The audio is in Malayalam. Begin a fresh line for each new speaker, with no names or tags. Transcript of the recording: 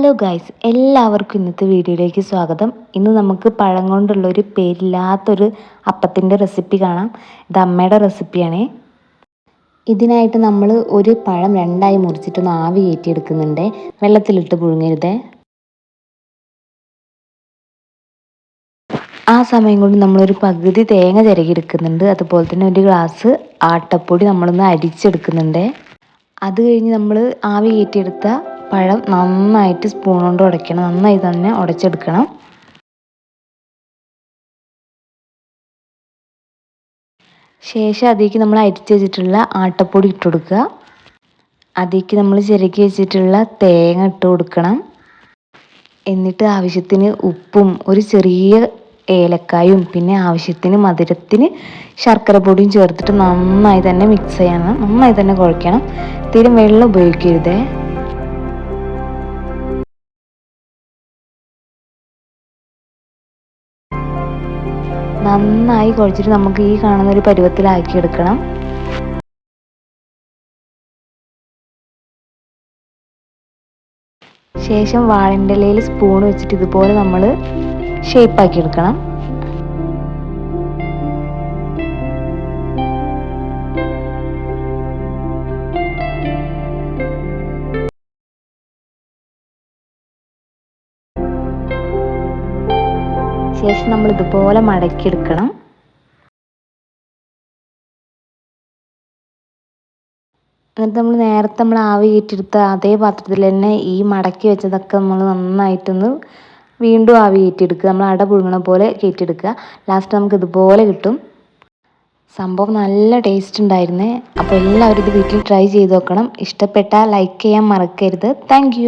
ഹലോ ഗൈസ്, എല്ലാവർക്കും ഇന്നത്തെ വീഡിയോയിലേക്ക് സ്വാഗതം. ഇന്ന് നമുക്ക് പഴം കൊണ്ടുള്ളൊരു പേരില്ലാത്തൊരു അപ്പത്തിൻ്റെ റെസിപ്പി കാണാം. ഇത് അമ്മയുടെ റെസിപ്പിയാണേ. ഇതിനായിട്ട് നമ്മൾ ഒരു പഴം രണ്ടായി മുറിച്ചിട്ടൊന്ന് ആവി കയറ്റിയെടുക്കുന്നുണ്ട്. വെള്ളത്തിലിട്ട് പുഴുങ്ങരുതേ. ആ സമയം കൊണ്ട് നമ്മളൊരു പകുതി തേങ്ങ ചിരകിയെടുക്കുന്നുണ്ട്. അതുപോലെ തന്നെ ഒരു ഗ്ലാസ് ആട്ടപ്പൊടി നമ്മളൊന്ന് അരിച്ചെടുക്കുന്നുണ്ട്. അത് കഴിഞ്ഞ് നമ്മൾ ആവി കയറ്റിയെടുത്ത പഴം നന്നായിട്ട് സ്പൂൺ കൊണ്ട് ഉടയ്ക്കണം. നന്നായി തന്നെ ഉടച്ചെടുക്കണം. ശേഷം അതിലേക്ക് നമ്മൾ അരിച്ച് വെച്ചിട്ടുള്ള ആട്ടപ്പൊടി ഇട്ട് കൊടുക്കുക. അതിലേക്ക് നമ്മൾ ചിരക്കി വെച്ചിട്ടുള്ള തേങ്ങ ഇട്ട് കൊടുക്കണം. എന്നിട്ട് ആവശ്യത്തിന് ഉപ്പും ഒരു ചെറിയ ഏലക്കായും പിന്നെ ആവശ്യത്തിന് മധുരത്തിന് ശർക്കര പൊടിയും ചേർത്തിട്ട് നന്നായി തന്നെ മിക്സ് ചെയ്യണം. നന്നായി തന്നെ കുഴയ്ക്കണം. തീരെ വെള്ളം ഉപയോഗിക്കരുതേ. നന്നായി കുഴച്ചിട്ട് നമുക്ക് ഈ കാണുന്ന ഒരു പരുവത്തിലാക്കി എടുക്കണം. ശേഷം വാഴൻ്റെ ഇലയിൽ സ്പൂൺ വെച്ചിട്ട് ഇതുപോലെ നമ്മൾ ഷേപ്പാക്കി എടുക്കണം. ശേഷം നമ്മൾ ഇതുപോലെ മടക്കിയെടുക്കണം. എന്നിട്ട് നമ്മൾ ആവി കയറ്റിയെടുത്ത അതേ പാത്രത്തിൽ തന്നെ ഈ മടക്കി വെച്ചതൊക്കെ നമ്മൾ നന്നായിട്ടൊന്ന് വീണ്ടും ആവി കയറ്റിയെടുക്കുക. നമ്മൾ അട പുഴുങ്ങണ പോലെ കയറ്റിയെടുക്കുക. ലാസ്റ്റ് നമുക്ക് ഇതുപോലെ കിട്ടും. സംഭവം നല്ല ടേസ്റ്റ് ഉണ്ടായിരുന്നേ. അപ്പോൾ എല്ലാവരും ഇത് വീട്ടിൽ ട്രൈ ചെയ്ത് നോക്കണം. ഇഷ്ടപ്പെട്ടാൽ ലൈക്ക് ചെയ്യാൻ മറക്കരുത്. താങ്ക്